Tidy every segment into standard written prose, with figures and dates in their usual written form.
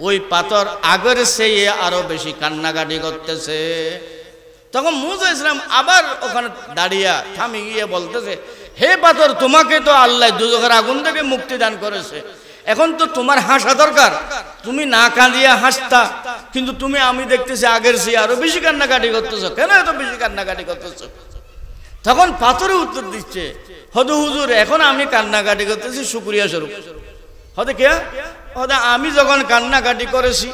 ওই পাথর আগের চেয়ে আরো বেশি কান্নাকাটি করতেছে। তখন মুসা ইসলাম আবার ওখানে দাঁড়িয়ে থামি গিয়ে বলতেছে, হে পাথর, তোমাকে তো আল্লাহ দুজখের আগুন থেকে মুক্তি দান করেছে, এখন তো তোমার হাসা দরকার, তুমি না কাঁদিয়া হাসতা, কিন্তু তুমি আমি দেখতেছি আগের চেয়ে আরো বেশি কান্নাকাটি করতেছো, কেন এত বেশি কান্নাকাটি করতেছো? তখন পাথরে উত্তর দিচ্ছে, হয়তো হুজুর এখন আমি কান্নাকাটি করতেছি শুকরিয়া স্বরূপ। হতে কে হতে আমি যখন কান্নাকাটি করেছি,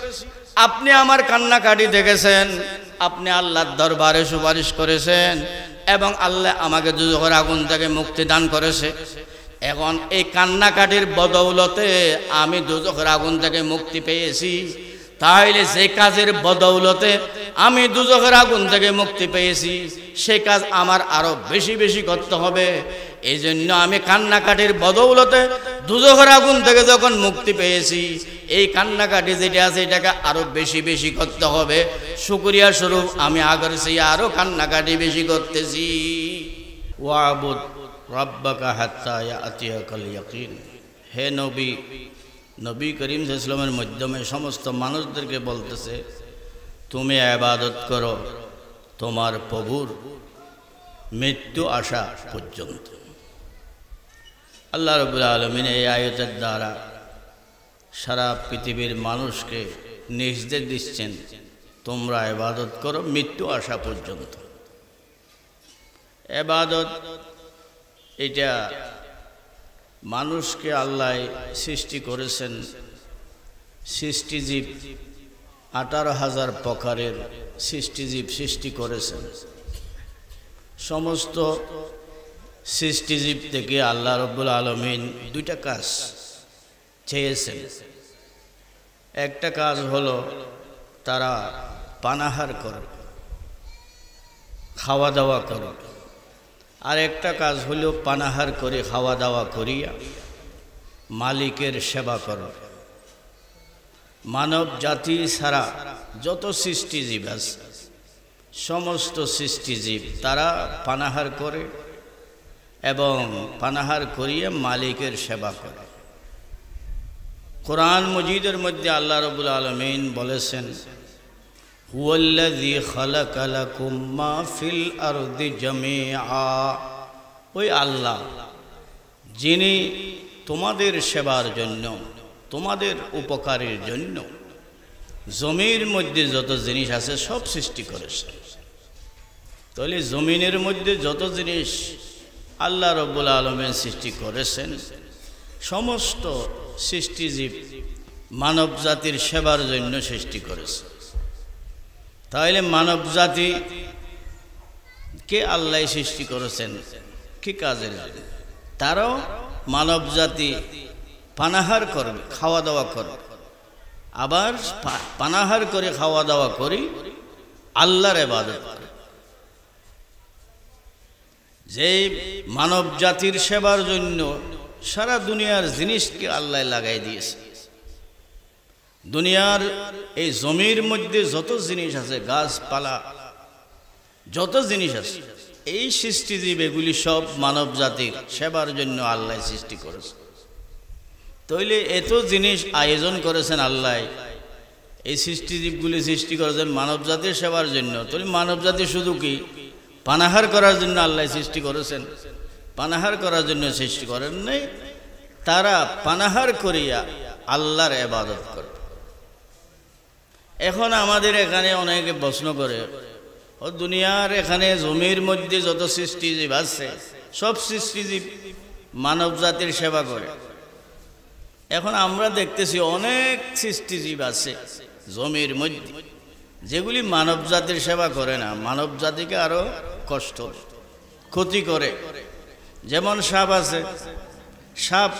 আপনি আমার কান্নাকাটি দেখেছেন, আপনি আল্লাহর দরবারে সুপারিশ করেছেন এবং আল্লাহ আমাকে দুজখের আগুন থেকে মুক্তি দান করেছে। এখন এই কান্নাকাটির বদৌলতে আমি দুজখের আগুন থেকে মুক্তি পেয়েছি, তাহলে যে কাজের বদৌলতে আমি দুজখের আগুন থেকে মুক্তি পেয়েছি সেই কাজ আমার আরো বেশি বেশি করতে হবে। এই জন্য আমি কান্নাকাটির বদৌলতে দুজখের আগুন থেকে যখন মুক্তি পেয়েছি, এই কান্নাকাটি যেটা আছে এটাকে আরো বেশি বেশি করতে হবে। শুকরিয়া স্বরূপ আমি আগের চেয়ে আরো কান্নাকাটি বেশি করতেছি। ওয়াবুদ রাব্বাকা হাত্তা ইয়াতিয়াকাল ইয়াকিন। হে নবী, নবী করিম সাল্লাল্লাহু আলাইহি ওয়াসাল্লামের মাধ্যমে সমস্ত মানুষদেরকে বলতেছে, তুমি ইবাদত করো তোমার প্রভুর মৃত্যু আসা পর্যন্ত। আল্লাহ রাব্বুল আলামিন এই আয়াতের দ্বারা সারা পৃথিবীর মানুষকে নির্দেশ দিচ্ছেন, তোমরা ইবাদত করো মৃত্যু আসা পর্যন্ত। ইবাদত এটা মানুষকে আল্লাহ সৃষ্টি করেছেন, সৃষ্টিজীব 18,000 প্রকারের সৃষ্টিজীব সৃষ্টি করেছেন। সমস্ত সৃষ্টিজীব থেকে আল্লাহ রাব্বুল আলামিন দুইটা কাজ চেয়েছেন। একটা কাজ হলো তারা পানাহার করে, খাওয়া দাওয়া করে, আর একটা কাজ হলো পানাহার করে খাওয়া দাওয়া করিয়া মালিকের সেবা করো। মানব জাতি ছাড়া যত সৃষ্টিজীব আছে সমস্ত সৃষ্টিজীব তারা পানাহার করে এবং পানাহার করিয়া মালিকের সেবা করে। কোরআন মজিদের মধ্যে আল্লাহ রাব্বুল আলামিন বলেছেন, হুয়াল্লাযী খালাকা লাকুম মা ফিল আরদি জামিআ। ওই আল্লাহ যিনি তোমাদের সেবার জন্য, তোমাদের উপকারের জন্য জমির মধ্যে যত জিনিস আছে সব সৃষ্টি করেছেন। তাহলে জমিনের মধ্যে যত জিনিস আল্লাহ রাব্বুল আলামিন সৃষ্টি করেছেন, সমস্ত সৃষ্টিজীব মানব জাতির সেবার জন্য সৃষ্টি করেছে। তাহলে মানব জাতিকে আল্লাহ সৃষ্টি করেছেন কি কাজের জন্য? তারাও মানব জাতি পানাহার করবে, খাওয়া দাওয়া করবে, আবার পানাহার করে খাওয়া দাওয়া করি আল্লাহর ইবাদত করে। যে মানব জাতির সেবার জন্য সারা দুনিয়ার জিনিসকে আল্লাহ লাগাই দিয়েছে। দুনিয়ার এই জমির মধ্যে যত জিনিস আছে, গাছপালা যত জিনিস আছে, এই সৃষ্টিজীব এগুলি সব মানব জাতির সেবার জন্য আল্লাহ সৃষ্টি করেছে। তাইলে এত জিনিস আয়োজন করেছেন আল্লাহ, এই সৃষ্টিজীবগুলি সৃষ্টি করেছেন মানব জাতির সেবার জন্য। তাহলে মানব জাতি শুধু কি পানাহার করার জন্য আল্লাহ সৃষ্টি করেছেন? পানাহার করার জন্য সৃষ্টি করেন নাই, তারা পানাহার করিয়া আল্লাহর ইবাদত করে। এখন আমাদের এখানে অনেকে প্রশ্ন করে, ও দুনিয়ার এখানে জমির মধ্যে যত সৃষ্টিজীব আছে সব সৃষ্টিজীব মানব জাতির সেবা করে। এখন আমরা দেখতেছি অনেক সৃষ্টিজীব আছে জমির মধ্যে যেগুলি মানব জাতির সেবা করে না, মানব জাতিকে আরো কষ্ট ক্ষতি করে। যেমন সাপ আছে, সাপ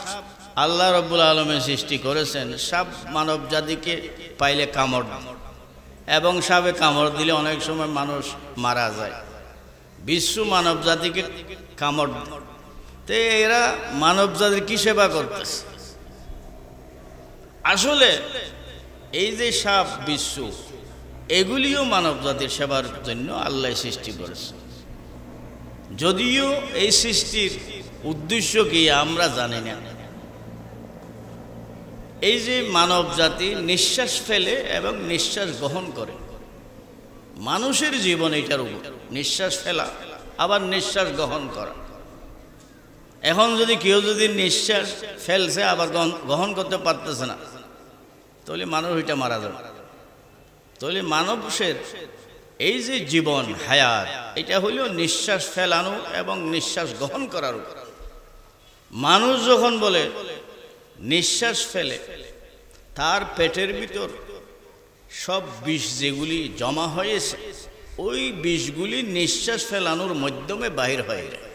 আল্লাহ রাব্বুল আলামিন সৃষ্টি করেছেন, সাপ মানব জাতিকে পাইলে কামড়, এবং সাপে কামড় দিলে অনেক সময় মানুষ মারা যায়। বিশ্ব মানব জাতিকে কামড়, তো এরা মানব জাতির কি সেবা করতেছে? আসলে এই যে সাপ, বিশ্ব, এগুলিও মানব জাতির সেবার জন্য আল্লাহ সৃষ্টি করেছে। যদিও এই সৃষ্টির উদ্দেশ্য কি আমরা জানি না, এই যে মানব জাতি নিঃশ্বাস ফেলে এবং নিঃশ্বাস গ্রহণ করে, মানুষের জীবন এটার উপর, নিঃশ্বাস ফেলা আবার নিঃশ্বাস গ্রহণ করা। এখন যদি কেউ যদি নিঃশ্বাস ফেলছে আবার গ্রহণ করতে পারতেছে না, তাহলে মানুষ ওইটা মারা যাবে। তাহলে মানুষের এই যে জীবন হায়াত, এটা হইল নিঃশ্বাস ফেলানো এবং নিঃশ্বাস গ্রহণ করার উপর। মানুষ যখন বলে নিঃশ্বাস ফেলে, তার পেটের ভিতর সব বিষ যেগুলি জমা হয়েছে, ওই বিষগুলি নিঃশ্বাস ফেলানোর মাধ্যমে বাহির হয়ে যায়।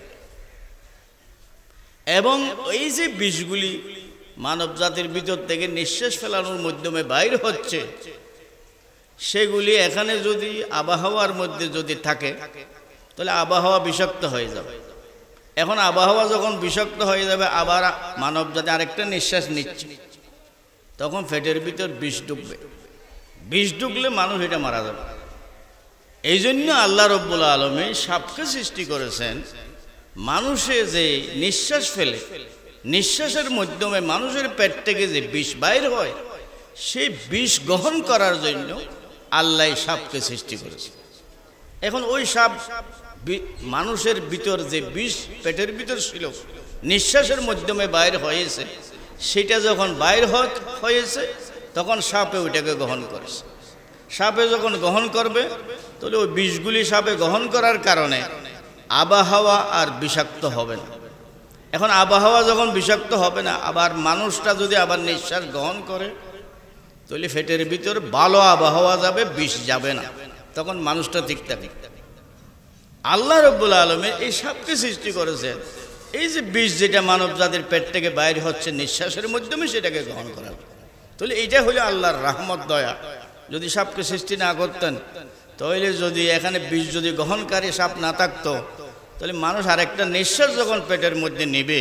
এবং এই যে বিষগুলি মানব জাতির ভিতর থেকে নিঃশ্বাস ফেলানোর মাধ্যমে বাইর হচ্ছে, সেগুলি এখানে যদি আবহাওয়ার মধ্যে যদি থাকে, তাহলে আবহাওয়া বিষাক্ত হয়ে যাবে। এখন আবহাওয়া যখন বিষাক্ত হয়ে যাবে, আবার মানব জাতি আরেকটা নিঃশ্বাস নিচ্ছে, তখন পেটের ভিতর বিষ ঢুকবে। বিষ ঢুকলে মানুষ এটা মারা যাবে। এই জন্য আল্লাহ রব্বুল আলামিন সাপকে সৃষ্টি করেছেন। মানুষে যে নিঃশ্বাস ফেলে, নিঃশ্বাসের মাধ্যমে মানুষের পেট থেকে যে বিষ বাইর হয়, সেই বিষ গ্রহণ করার জন্য আল্লাহ সাপকে সৃষ্টি করেছে। এখন ওই সাপ মানুষের ভিতর যে বিষ পেটের ভিতর ছিল, নিঃশ্বাসের মাধ্যমে বাইর হয়েছে, সেটা যখন বাইর হয়েছে, তখন সাপে ওইটাকে গ্রহণ করেছে। সাপে যখন গ্রহণ করবে, তাহলে ওই বিষগুলি সাপে গ্রহণ করার কারণে আবহাওয়া আর বিষাক্ত হবে না। এখন আবহাওয়া যখন বিষাক্ত হবে না, আবার মানুষটা যদি আবার নিঃশ্বাস গ্রহণ করে, তাহলে পেটের ভিতর ভালো আবহাওয়া যাবে, বিষ যাবে না, তখন মানুষটা ঠিক থাকে। আল্লাহ রাব্বুল আলামিন এই সাপকে সৃষ্টি করেছেন, এই যে বিষ যেটা মানব জাতির পেট থেকে বাইরে হচ্ছে নিঃশ্বাসের মাধ্যমে, সেটাকে গ্রহণ করা। তাহলে এইটা হলো আল্লাহর রহমত, দয়া। যদি সাপকে সৃষ্টি না করতেন, তাহলে যদি এখানে বিষ যদি গ্রহণকারী সাপ না থাকতো, তাহলে মানুষ আরেকটা নিঃশ্বাস যখন পেটের মধ্যে নেবে,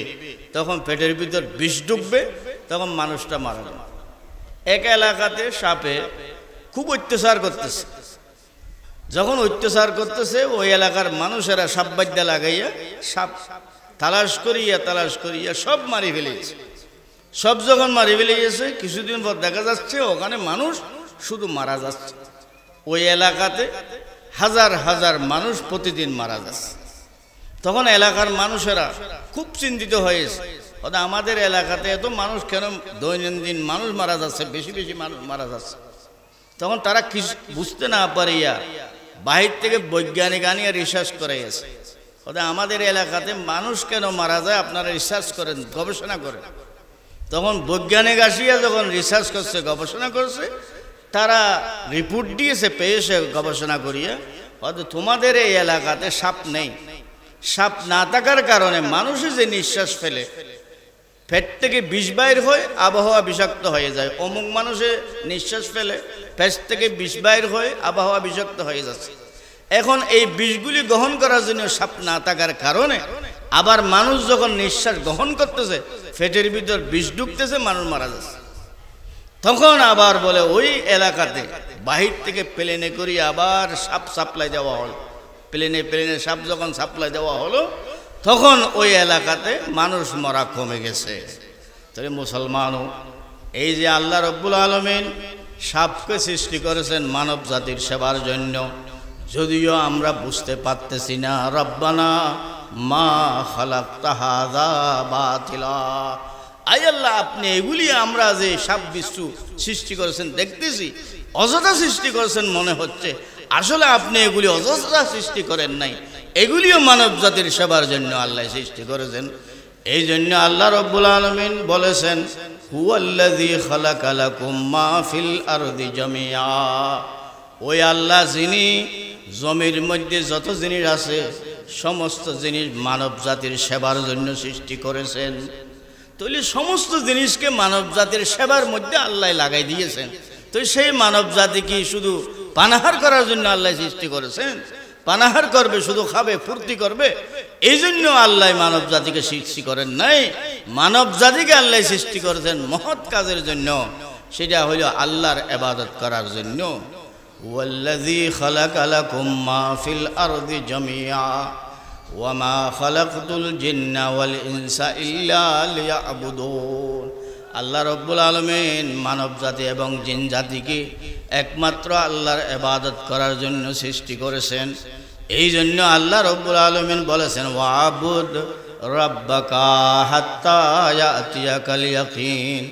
তখন পেটের ভিতর বিষ ঢুকবে, তখন মানুষটা মারা যাবে। এক এলাকাতে সাপে খুব অত্যাচার করতেছে। যখন অত্যাচার করতেছে, ওই এলাকার মানুষেরা সাপ বাদ্যা লাগাইয়া সাপ তালাশ করিয়া সব মারি ফেলেছে। সব যখন মারি ফেলেছে, কিছুদিন পর দেখা যাচ্ছে ওখানে মানুষ শুধু মারা যাচ্ছে। ওই এলাকাতে হাজার হাজার মানুষ প্রতিদিন মারা যাচ্ছে। তখন এলাকার মানুষেরা খুব চিন্তিত হয়েছে, আমাদের এলাকাতে এত মানুষ কেন দৈনন্দিন মানুষ মারা যাচ্ছে, বেশি বেশি মানুষ মারা যাচ্ছে। তখন তারা কিছু বুঝতে না পারিয়া বাহির থেকে বৈজ্ঞানিক আনিয়া রিসার্চ করাইয়াছে, আমাদের এলাকাতে মানুষ কেন মারা যায়, আপনারা রিসার্চ করেন, গবেষণা করেন। তখন বৈজ্ঞানিক আসিয়া যখন রিসার্চ করছে, গবেষণা করছে, তারা রিপোর্ট দিয়েছে, পেয়েছে গবেষণা করিয়া, তোমাদের এই এলাকাতে সাপ নেই। সাপ না থাকার কারণে মানুষে যে নিঃশ্বাস ফেলে, পেট থেকে বিষ বাইর হয়, আবহাওয়া বিষাক্ত হয়ে যায়। অমুক মানুষে নিঃশ্বাস ফেলে, পেট থেকে বিষ বাইর হয়, আবহাওয়া বিষাক্ত হয়ে যাচ্ছে। এখন এই বিষগুলি গ্রহণ করার জন্য সাপ না থাকার কারণে আবার মানুষ যখন নিঃশ্বাস গ্রহণ করতেছে, পেটের ভিতর বিষ ঢুকতেছে, মানুষ মারা যাচ্ছে। তখন আবার বলে ওই এলাকাতে বাহির থেকে প্লেনে করি আবার সাপ সাপ্লাই দেওয়া হলো। প্লেনে সাপ যখন সাপ্লাই দেওয়া হলো, তখন ওই এলাকাতে মানুষ মরা কমে গেছে। তবে মুসলমানও এই যে আল্লাহ রব্বুল আলামিন সাপকে সৃষ্টি করেছেন মানব জাতির সেবার জন্য, যদিও আমরা বুঝতে পারতেছি না। রব্বানা মা খালাকতা হাযা বাতিলা, আয় আল্লাহ, আপনি এগুলি আমরা যে সাপ বিচ্ছু সৃষ্টি করেছেন দেখতেছি, অযথা সৃষ্টি করেছেন মনে হচ্ছে। আসলে আপনি এগুলি অযথা সৃষ্টি করেন নাই, এগুলিও মানব জাতির সেবার জন্য আল্লাহ সৃষ্টি করেছেন। এই জন্য আল্লাহ রব্বুল আলামিন বলেছেন, হুয়াল্লাযী খালাকা লাকুম মা ফিল আরদি জামিআ, ওই আল্লাহ যিনি জমির মধ্যে যত জিনিস আছে সমস্ত জিনিস মানব জাতির সেবার জন্য সৃষ্টি করেছেন। তাহলে সমস্ত জিনিসকে মানব জাতির সেবার মধ্যে আল্লাহ লাগাই দিয়েছেন। তো সেই মানব জাতি কি শুধু পানাহার করার জন্য আল্লাহ সৃষ্টি করেছেন? পানাহার করবে, শুধু খাবে, ফুর্তি করবে, এই জন্য আল্লাহ মানব জাতিকে সৃষ্টি করেন নাই। মানব জাতিকে আল্লাহ সৃষ্টি করেছেন মহৎ কাজের জন্য, সেটা হলো আল্লাহর ইবাদত করার জন্য। ওয়াল্লাযী খালাকা লাকুম মা ফিল আরদি জামিআ ওয়া মা খালাকতুল জিন্না ওয়াল ইনসা ইল্লা লিয়াবুদুন, আল্লাহ রব্বুল আলামিন মানব জাতি এবং জিন জাতিকে একমাত্র আল্লাহর ইবাদত করার জন্য সৃষ্টি করেছেন। এই জন্য আল্লাহ রব্বুল আলামিন বলেছেন ওয়াবুদ রাব্বাকা হাত্তা ইয়াতিয়াকাল ইয়াকিন,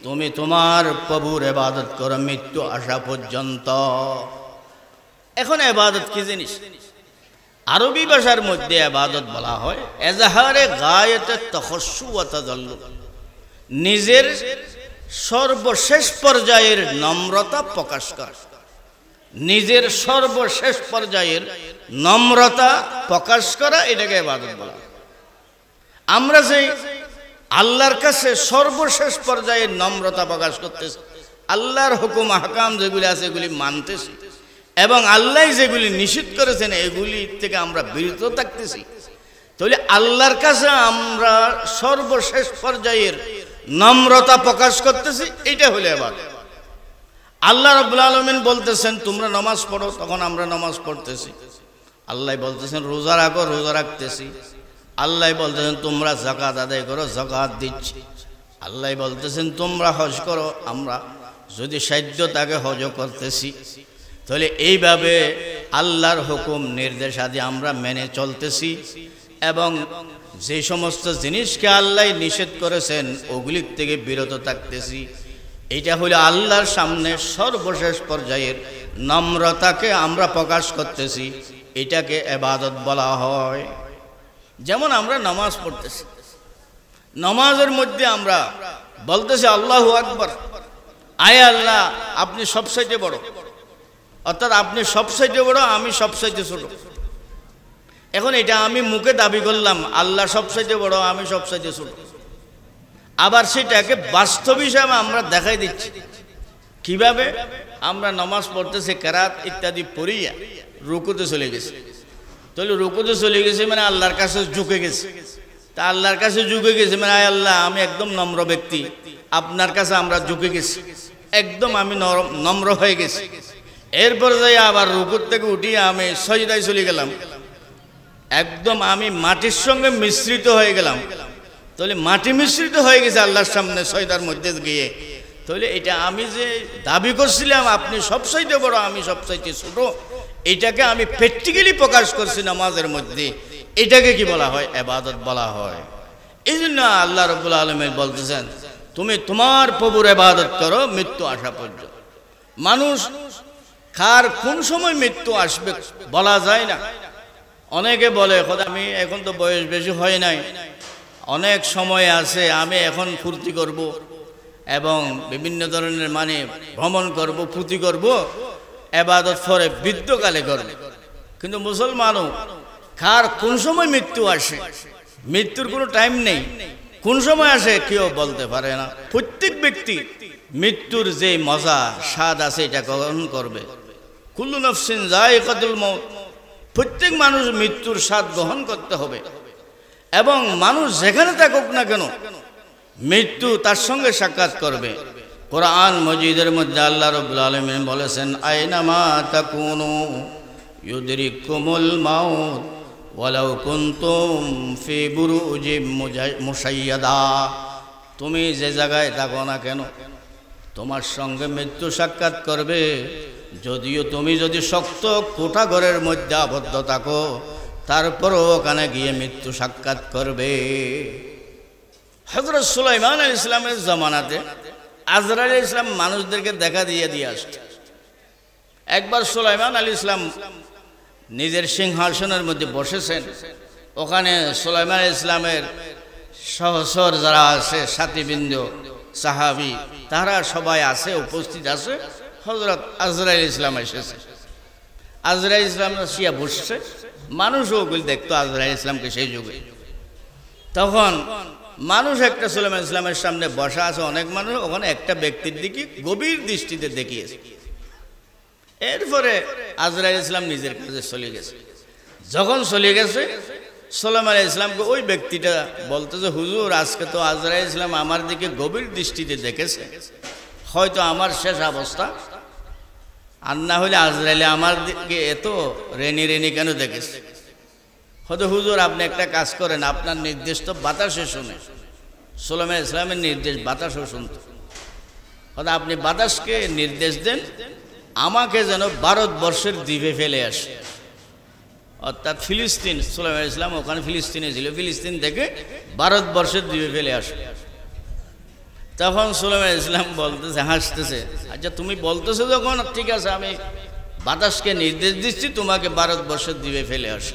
তুমি তোমার প্রভুর ইবাদত করো মৃত্যু আসা পর্যন্ত। এখন ইবাদত কি জিনিস? আরবি ভাষার মধ্যে ইবাদত বলা হয় এজাহারে গায়তে তাখাশু ওয়া তাযাল্লুল, নিজের সর্বশেষ পর্যায়ের নম্রতা প্রকাশ করা। নিজের সর্বশেষ পর্যায়ের নম্রতা প্রকাশ করা, এটাকে ইবাদত বলা হয়। আমরা যে আল্লাহর কাছে সর্বশেষ পর্যায়ের নম্রতা প্রকাশ করতেছি, আল্লাহর হুকুম আহকাম যেগুলি আছে এগুলি মানতেছি, এবং আল্লাহ যেগুলি নিষিদ্ধ করেছেন এগুলি থেকে আমরা বিরত থাকতেছি, তাহলে আল্লাহর কাছে আমরা সর্বশেষ পর্যায়ের নম্রতা প্রকাশ করতেছি, এটা হলো ইবাদত। আল্লাহ রাব্বুল আলামিন বলতেছেন তোমরা নামাজ পড়ো, তখন আমরা নামাজ পড়তেছি। আল্লাহ বলতেছেন রোজা রাখো, রোজা রাখতেছি। আল্লাহ বলতেছেন তোমরা যাকাত আদায় করো, যাকাত দিচ্ছি। আল্লাহ বলতেছেন তোমরা হজ করো, আমরা যদি সাধ্য তাকে হজ করতেছি। তাহলে এইভাবে আল্লাহর হুকুম নির্দেশাদি আমরা মেনে চলতেছি, এবং যে সমস্ত জিনিসকে আল্লাহ নিষেধ করেছেন ওগুলির থেকে বিরত থাকতেছি। এটা হলো আল্লাহর সামনে সর্বশেষ পর্যায়ের নম্রতাকে আমরা প্রকাশ করতেছি, এটাকে ইবাদত বলা হয়। যেমন আমরা নামাজ পড়তেছি, নামাজের মধ্যে আমরা বলতেছি আল্লাহু আকবার, আয় আল্লাহ আপনি সবচাইতে বড়, অর্থাৎ আপনি সবচাইতে বড়, আমি সবচাইতে ছোট। এখন এটা আমি মুখে দাবি করলাম আল্লাহ সবচাইতে বড়, আমি সবচাইতে ছোট। আবার সেটাকে বাস্তব হিসাবে আমরা দেখাই দিচ্ছি। কিভাবে? আমরা নামাজ পড়তেছি, কেরাত ইত্যাদি পড়িয়া রুকুতে চলে গেছি। তাহলে রুকুতে চলে গেছে মানে আল্লাহর কাছে ঝুঁকে গেছে। তা আল্লাহর কাছে ঝুঁকে গেছে মানে আয় আল্লাহ আমি একদম নম্র ব্যক্তি, আপনার কাছে আমরা ঝুঁকে গেছি, একদম আমি নম্র হয়ে গেছি। এরপর যাই আবার রুকুর থেকে উঠিয়ে আমি সজদায় চলে গেলাম, একদম আমি মাটির সঙ্গে মিশ্রিত হয়ে গেলাম। তাহলে মাটি মিশ্রিত হয়ে গেছে আল্লাহর সামনে সজদার মধ্যে গিয়ে। তাহলে এটা আমি যে দাবি করছিলাম আপনি সবচাইতে বড়, আমি সবচাইতে ছোট, এটাকে আমি প্র্যাকটিক্যালি প্রকাশ করছি নামাজের মধ্যে, এটাকে কি বলা হয়? ইবাদত বলা হয়। এই জন্য আল্লাহ রাব্বুল আলামিন বলতেছেন তুমি তোমার প্রভুর ইবাদত করো মৃত্যু আসা পর্যন্ত। মানুষ কার কোন সময় মৃত্যু আসবে বলা যায় না। অনেকে বলে খোদা আমি এখন তো বয়স বেশি হয় নাই, অনেক সময় আছে, আমি এখন ফুর্তি করব এবং বিভিন্ন ধরনের ভ্রমণ করব, ফুর্তি করব, ইবাদত পরে বৃদ্ধকালে করবে। কিন্তু মুসলমানও কার কোন সময় মৃত্যু আসে, মৃত্যুর কোনো টাইম নেই, কোন সময় আসে কেউ বলতে পারে না। প্রত্যেক ব্যক্তি মৃত্যুর যে মজা স্বাদ আছে এটা গ্রহণ করবে। কুল্লু নাফসিন যায়িকাতুল মউত, প্রত্যেক মানুষ মৃত্যুর স্বাদ গ্রহণ করতে হবে, এবং মানুষ যেখানে থাকুক না কেন মৃত্যু তার সঙ্গে সাক্ষাৎ করবে। কোরআন মজিদের মধ্যে আল্লাহ রাব্বুল আলামিন বলেছেন আইনামা তাকুনু ইউদরিকুমুল মাউত ওয়ালাউ কুনতুম ফি বুরুজিম মুশাইয়াদা, তুমি যে জায়গায় থাকো না কেন তোমার সঙ্গে মৃত্যু সাক্ষাৎ করবে, যদিও তুমি যদি শক্ত কোঠা ঘরের মধ্যে আবদ্ধ থাকো, তারপরও ওখানে গিয়ে মৃত্যু সাক্ষাৎ করবে। হযরত সুলাইমান আলাইহিস সালামের জামানাতে আজরাইল আলাইহিস সালাম মানুষদেরকে দেখা দিয়ে আসছে। একবার সুলাইমান আলাইহিস সালাম নিজের সিংহাসনের মধ্যে বসেছেন, ওখানে সুলাইমান আলাইহিস সালামের সহচর যারা আছে, সাথীবৃন্দ, সাহাবী, তারা সবাই আছে, উপস্থিত আছে। হযরত আজরাইল আলাইহিস সালাম এসেছে। আজরাইল আলাইহিস সালাম শিয়া বসছে, মানুষও ওগুলি দেখতো আজরাইল আলাইহিস সালামকে সেই যুগে। তখন মানুষ একটা সুলাইমান আলাইহিস সালামের সামনে বসা আছে, অনেক মানুষ, ওখানে একটা ব্যক্তির দিকে গভীর দৃষ্টিতে দেখিয়েছে। এরপরে আজরাইল আলাইহিস সালাম নিজের কাছে চলে গেছে। যখন চলে গেছে সুলাইমান আলাইহিস সালামকে ওই ব্যক্তিটা বলতেছে হুজুর আজকে তো আজরাইল আলাইহিস সালাম আমার দিকে গভীর দৃষ্টিতে দেখেছে, হয়তো আমার শেষ অবস্থা, আর না হলে আজরাইল আমার দিকে এত রেনি কেন দেখেছে। হয়তো হুজুর আপনি একটা কাজ করেন, আপনার নির্দিষ্ট বাতাসে শুনে সুলাইমান ইসলামের নির্দেশ বাতাসও শুনত। অর্থাৎ আপনি বাতাসকে নির্দেশ দেন আমাকে যেন ভারতবর্ষের দ্বীপে ফেলে আসে, অর্থাৎ ফিলিস্তিন, সুলাইমান ইসলাম ওখানে ফিলিস্তিনে ছিল, ফিলিস্তিন থেকে ভারতবর্ষের দ্বীপে ফেলে আসে। তখন সুলাইমান ইসলাম বলতেছে, হাসতেছে, আচ্ছা তুমি বলতেছো যখন ঠিক আছে, আমি বাতাসকে নির্দেশ দিচ্ছি তোমাকে ভারতবর্ষের দ্বীপে ফেলে আসে।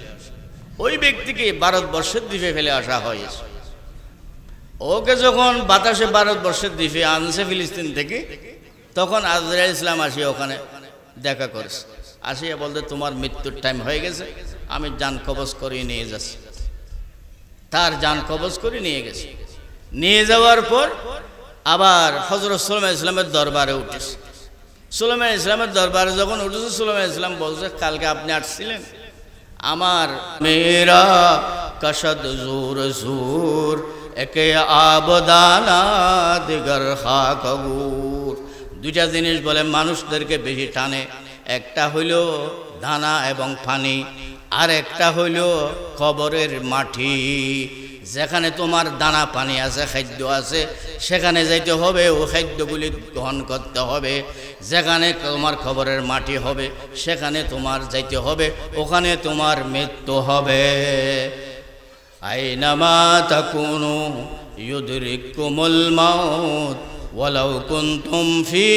ওই ব্যক্তিকে ভারতবর্ষের দ্বীপে ফেলে আসা হয়েছে। ওকে যখন বাতাসে ভারতবর্ষের দ্বীপে আনছে ফিলিস্তিন থেকে, তখন আজরাইল ইসলাম আসিয়া ওখানে দেখা করেছে। আসিয়া বলতে তোমার মৃত্যুর টাইম হয়ে গেছে, আমি জান কবজ করে নিয়ে যাচ্ছি। তার জান কবজ করে নিয়ে গেছে। নিয়ে যাওয়ার পর আবার হযরত সুলাইমান ইসলামের দরবারে উঠেছে। সুলাইমান ইসলামের দরবারে যখন উঠেছে, সুলাইমান ইসলাম বলছে, কালকে আপনি আসছিলেন, আমার মেরা কশদ জোর জোর একে আবদানা দিগর খাকগুর। দুইটা জিনিস বলে মানুষদেরকে বেশি টানে, একটা হইল দানা এবং পানি, আর একটা হইল কবরের মাটি। যেখানে তোমার দানা পানি আছে, খাদ্য আছে, সেখানে যাইতে হবে, ও খাদ্যগুলি গ্রহণ করতে হবে। যেখানে তোমার কবরের মাটি হবে, সেখানে তোমার যাইতে হবে, ওখানে তোমার মৃত্যু হবে। আইনামা তাকুনু ইউদরিকুমুল মাউত ওয়ালাউ কুনতুম ফি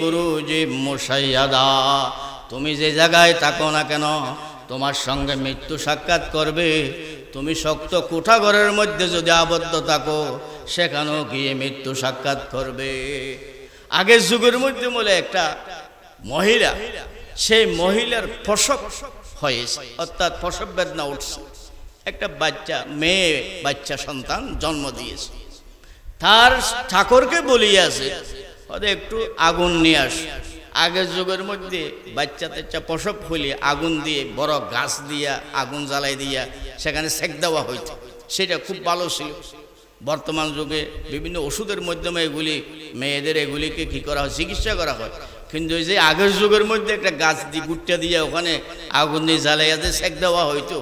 বুরুজিম মুশাইয়াদা। তুমি যে জায়গায় থাকো না কেন, তোমার সঙ্গে মৃত্যু সাক্ষাৎ করবে। তুমি শক্ত কোঠাঘরের মধ্যে যদি আবদ্ধ থাকো, সেখানেও গিয়ে মৃত্যু সাক্ষাৎ করবে। আগের যুগের মধ্যে বলে একটা মহিলা, সেই মহিলার প্রসব হয়েছে, অর্থাৎ প্রসব বেদনা উঠছে, একটা বাচ্চা, মেয়ে বাচ্চা সন্তান জন্ম দিয়েছে। তার ঠাকুরকে বলিয়াছে একটু আগুন নিয়ে আস। আগের যুগের মধ্যে বাচ্চা টাচ্চা প্রসব হইলে আগুন দিয়ে, বড় গাছ দিয়া আগুন জ্বালাই দিয়া সেখানে সেক দেওয়া হইত, সেটা খুব ভালো ছিল। বর্তমান যুগে বিভিন্ন ওষুধের মাধ্যমে এগুলি মেয়েদের এগুলিকে কী করা হয়, চিকিৎসা করা হয়। কিন্তু ওই যে আগের যুগের মধ্যে একটা গাছ দিয়ে গুটটা দিয়ে ওখানে আগুন দিয়ে জ্বালাইয়া দিয়ে সেক দেওয়া হইতো,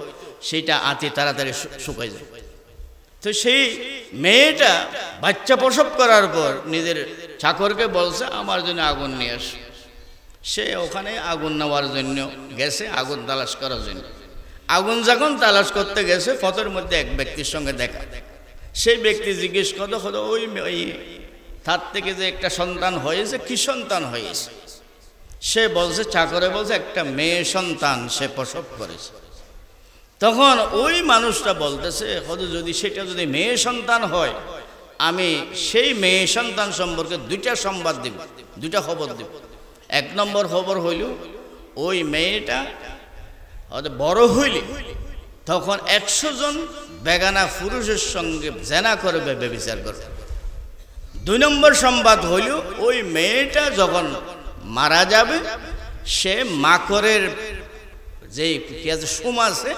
সেটা আঁতে তাড়াতাড়ি শুকাই যায়। তো সেই মেয়েটা বাচ্চা প্রসব করার পর নিজের চাকরকে বলছে আমার জন্য আগুন নিয়ে আস। সে ওখানে আগুন নেওয়ার জন্য গেছে, আগুন তালাশ করার জন্য। আগুন যখন তালাশ করতে গেছে, পথের মধ্যে এক ব্যক্তির সঙ্গে দেখা। সেই ব্যক্তি জিজ্ঞেস করতো, ওই তার থেকে যে একটা সন্তান হয়েছে, কি সন্তান হয়েছে? সে বলছে, চাকরে বলছে একটা মেয়ে সন্তান সে প্রসব করেছে। তখন ওই মানুষটা বলতেছে, যদি সেটা যদি মেয়ে সন্তান হয়, আমি সেই মেয়ে সন্তান সম্পর্কে দুইটা সংবাদ দেব, দুইটা খবর দেব। এক নম্বর খবর হইল, ওই মেয়েটা বড় হইলে তখন 100 জন বেগানা পুরুষের সঙ্গে জেনা করবে, ব্যভিচার করবে। 2 নম্বর সংবাদ হইল, ওই মেয়েটা যখন মারা যাবে, সে মাকড়ের যে সুম আছে,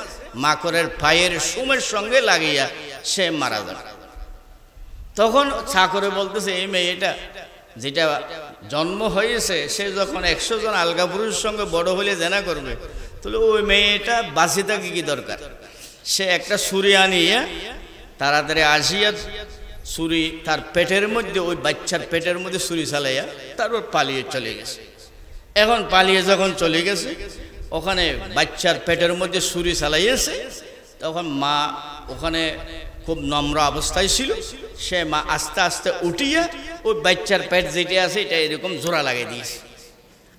মাকড়ের পায়ের সুমের সঙ্গে লাগিয়া সে মারা যাবে। তখন চাকরে বলতেছে, এই মেয়েটা যেটা জন্ম হয়েছে, সে যখন 100 জন আলগা পুরুষের সঙ্গে বড় হলে জেনা করবে, তাহলে ওই মেয়েটা বাঁচি থাকে কি দরকার? সে একটা ছুরি আনিয়া তাড়াতাড়ি আসিয়া ছুরি তার পেটের মধ্যে, ওই বাচ্চার পেটের মধ্যে ছুরি চালাইয়া তারপর পালিয়ে চলে গেছে। এখন পালিয়ে যখন চলে গেছে, ওখানে বাচ্চার পেটের মধ্যে ছুরি চালাইয়েছে। তখন মা ওখানে খুব নম্র অবস্থায় ছিল, সে মা আস্তে আস্তে উঠিয়া ওই বাচ্চার পেট যেটা আছে এটা এরকম জোড়া লাগিয়ে দিয়েছে।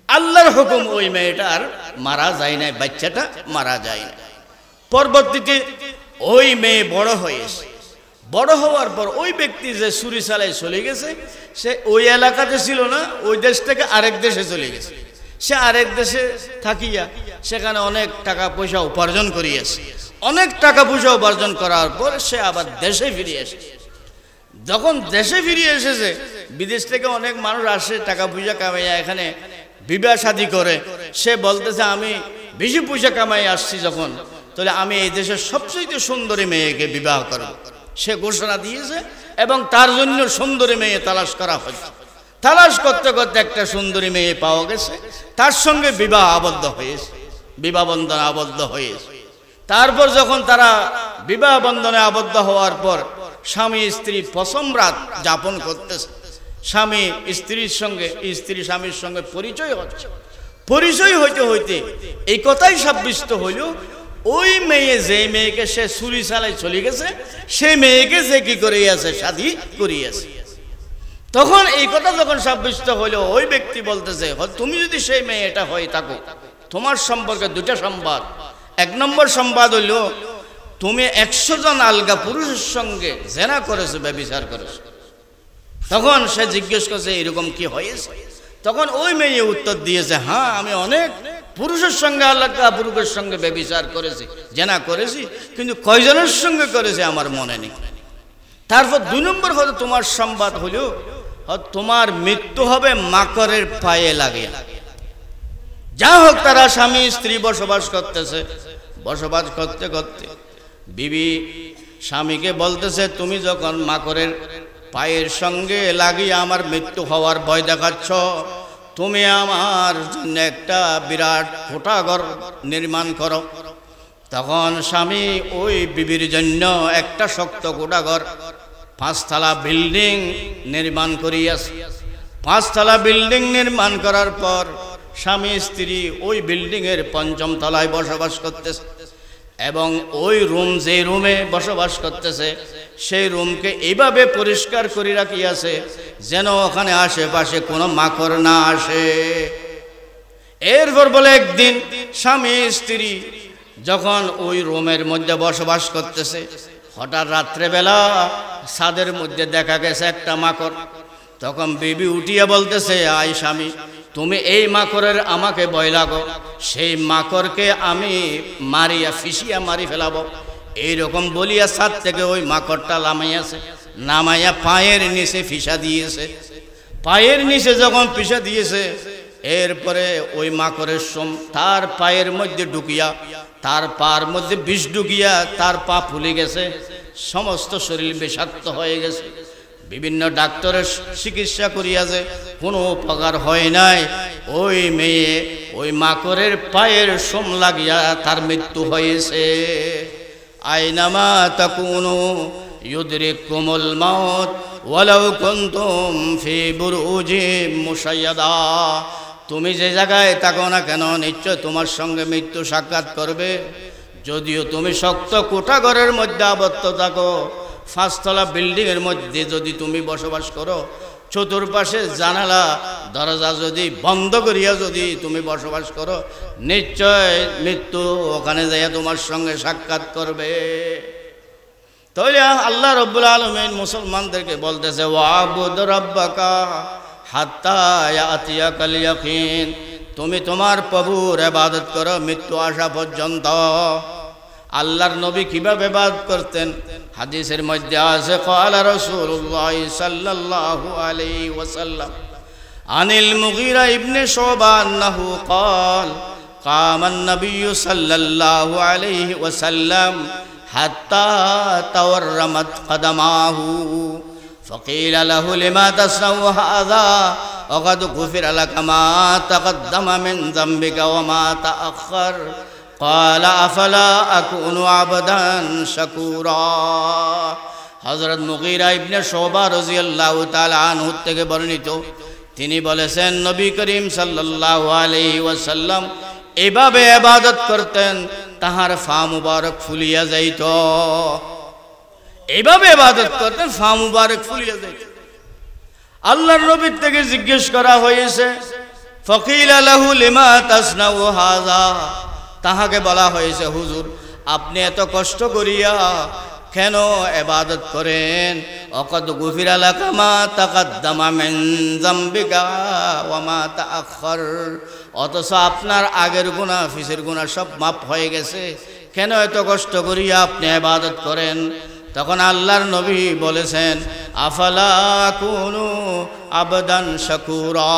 আল্লাহর হুকুম, ওই মেয়েটা আর মারা যায় না, বাচ্চাটা মারা যায় না। পরবর্তীতে ওই মেয়ে বড় হয়েছে। বড় হওয়ার পর ওই ব্যক্তি যে ছুরি চালায় চলে গেছে, সে ওই এলাকাতে ছিল না, ওই দেশ থেকে আরেক দেশে চলে গেছে। সে আরেক দেশে থাকিয়া সেখানে অনেক টাকা পয়সা উপার্জন করিয়েছে। অনেক টাকা পয়সা উপার্জন করার পর সে আবার দেশে ফিরে এসেছে। যখন দেশে ফিরে এসেছে, বিদেশ থেকে অনেক মানুষ আসে টাকা পয়সা কামাইয়া এখানে বিবাহ শাদী করে। সে বলতেছে, আমি বেশি পয়সা কামাই আসছি যখন, তাহলে আমি এই দেশের সবচেয়ে সুন্দরী মেয়েকে বিবাহ করব। সে ঘোষণা দিয়েছে এবং তার জন্য সুন্দরী মেয়ে তালাশ করা হয়েছে। তালাশ করতে করতে একটা সুন্দরী মেয়ে পাওয়া গেছে, তার সঙ্গে বিবাহ আবদ্ধ হয়েছে, বিবাহ বন্ধনে আবদ্ধ হয়েছে। তারপর যখন তারা বিবাহ বন্ধনে আবদ্ধ হওয়ার পর স্বামী স্ত্রী প্রথম রাত যাপন করতেছে, স্বামী স্ত্রীর সঙ্গে, স্ত্রী স্বামীর সঙ্গে পরিচয় হচ্ছে। পরিচয় হইতে হইতে এই কথাই সাব্যস্ত হইল, ওই মেয়ে যে মেয়েকে সে ছুরি চালাই চলে গেছে, সেই মেয়েকে যে কি করিয়াছে, শাদী করিয়াছে। তখন এই কথা যখন সাব্যস্ত হইল, ওই ব্যক্তি বলতেছে, তুমি যদি সেই মেয়েটা হয়ে থাকো, তোমার সম্পর্কে দুটা সংবাদ। এক নম্বর সংবাদ হইল, তুমি 100 জন আলগা পুরুষের সঙ্গে জেনা করেছো, ব্যভিচার করেছো। তখন সে জিজ্ঞেস করছে, এরকম কি হয়েছে? তখন ওই মেয়ে উত্তর দিয়েছে, হ্যাঁ, আমি অনেক পুরুষের সঙ্গে, আলগা পুরুষের সঙ্গে ব্যভিচার করেছি, জেনা করেছি, কিন্তু কয়জনের সঙ্গে করেছে আমার মনে নেই। তারপর 2 নম্বর হলো তোমার সংবাদ হলো, তোমার মৃত্যু হবে মাকড়ের পায়ে লাগিয়া। যা হোক, তারা স্বামী স্ত্রী বসবাস করতেছে, বসবাস করতে করতে বিবি স্বামীকে বলতেছে, তুমি যখন মাকড়ের পায়ের সঙ্গে লাগিয়ে আমার মৃত্যু হওয়ার ভয় দেখাচ্ছ, তুমি আমার জন্য একটা বিরাট কোঠাঘর নির্মাণ করো। তখন স্বামী ওই বিবির জন্য একটা শক্ত কোঠাঘর, 5 তলা বিল্ডিং নির্মাণ করিয়াছে। 5 তলা বিল্ডিং নির্মাণ করার পর স্বামী স্ত্রী ওই বিল্ডিংয়ের 5ম তলায় বসবাস করতেছে, এবং ওই রুম, যে রুমে বসবাস করতেছে, সেই রুমকে এইভাবে পরিষ্কার করে রাখিয়াছে যেন ওখানে আশেপাশে কোনো মাকড় না আসে। এরপর বলে, একদিন স্বামী স্ত্রী যখন ওই রুমের মধ্যে বসবাস করতেছে, হঠাৎ রাত্রেবেলা ছাদের মধ্যে দেখা গেছে একটা মাকড়। তখন বিবি উঠিয়া বলতেছে, আই স্বামী, তুমি এই মাকড়ের আমাকে ভয় লাগো, সেই মাকড়কে আমি মারিয়া ফিসিয়া মারি ফেলাবো। এইরকম বলিয়া ছাদ থেকে ওই মাকড়টা নামাইয়া পায়ের নিচে ফিসা দিয়েছে। পায়ের নিচে যখন ফিসা দিয়েছে, এরপরে ওই মাকড়ের তার পায়ের মধ্যে ঢুকিয়া, তার পার মধ্যে বিষ ঢুকিয়া তার পা ফুলে গেছে, সমস্ত শরীর বিষাক্ত হয়ে গেছে। বিভিন্ন ডাক্তারের চিকিৎসা করিয়াছে, কোনো উপকার হয় নাই। ওই মেয়ে ওই মাকড়ের পায়ের সোম লাগিয়া তার মৃত্যু হয়েছে। আইনামা তাকুনু ইউদরিকুমুল মাউত ওয়ালাউ কুনতুম ফি বুরুজিম মুশাইয়াদা। তুমি যে জায়গায় থাকো না কেন, নিশ্চয় তোমার সঙ্গে মৃত্যু সাক্ষাৎ করবে। যদিও তুমি শক্ত কোঠাঘরের মধ্যে আবদ্ধ থাকো, 5 তলা বিল্ডিংয়ের মধ্যে যদি তুমি বসবাস করো, চতুর্পাশে জানালা দরজা যদি বন্ধ করিয়া যদি তুমি বসবাস করো, নিশ্চয় মৃত্যু ওখানে যাইয়া তোমার সঙ্গে সাক্ষাৎ করবে। তাহলে আল্লাহ রাব্বুল আলামিন মুসলমানদেরকে বলতেছে, ওয়াবুদ রাব্বাকা হাত্তা ইয়াতিয়াকাল ইয়াকিন, তুমি তোমার প্রভুর ইবাদত করো মৃত্যু আসা পর্যন্ত। আল্লাহর নবী কিভাবে ইবাদত করতেন হাদিসের মধ্যে আছে, ক্বালা রাসূলুল্লাহ সাল্লাল্লাহু আলাইহি ওয়াসাল্লাম আনিল মুগীরা ইবনে শুবা আন্নাহু ক্বাল কামান নাবিয়্যু সাল্লাল্লাহু আলাইহি ওয়াসাল্লাম হাত্তা তাওয়াররামাত কদমাহু فقيل له لما تصنع هذا وقد غفر لك ما تقدم من ذنبك وما تأخر قال أفلا أكون عبدا شكورا। হযরত মুগীরা ইবনে শুবা রাদিয়াল্লাহু তাআলা আনহু থেকে বর্ণিত, তিনি বলেছেন, নবী করিম সাল্লাল্লাহু আলাইহি ওয়াসাল্লাম এভাবে ইবাদত করতেন, তাহার ফা মুবারক ফুলিয়া যাইত। এইভাবে ইবাদত করতেন, ফা মুবারক ফুলিয়া যাইত। আল্লাহর নবীর থেকে জিজ্ঞেস করা হয়েছে, ফাকিলা লাহু লিমা তাসনাউ হাযা, তাহাকে বলা হয়েছে, হুজুর আপনি এত কষ্ট করিয়া কেন ইবাদত করেন? ওয়াকাদ গুফিরা লাকা মা তাকাদ্দামা মিন যামবিকা ওয়া মা তাআখার, অথচ আপনার আগের গুনাহ পিছের গুনাহ সব মাফ হয়ে গেছে, কেন এত কষ্ট করিয়া আপনি ইবাদত করেন? তখন আল্লাহর নবী বলেছেন, আফালা কুনু আবদান শাকুরা,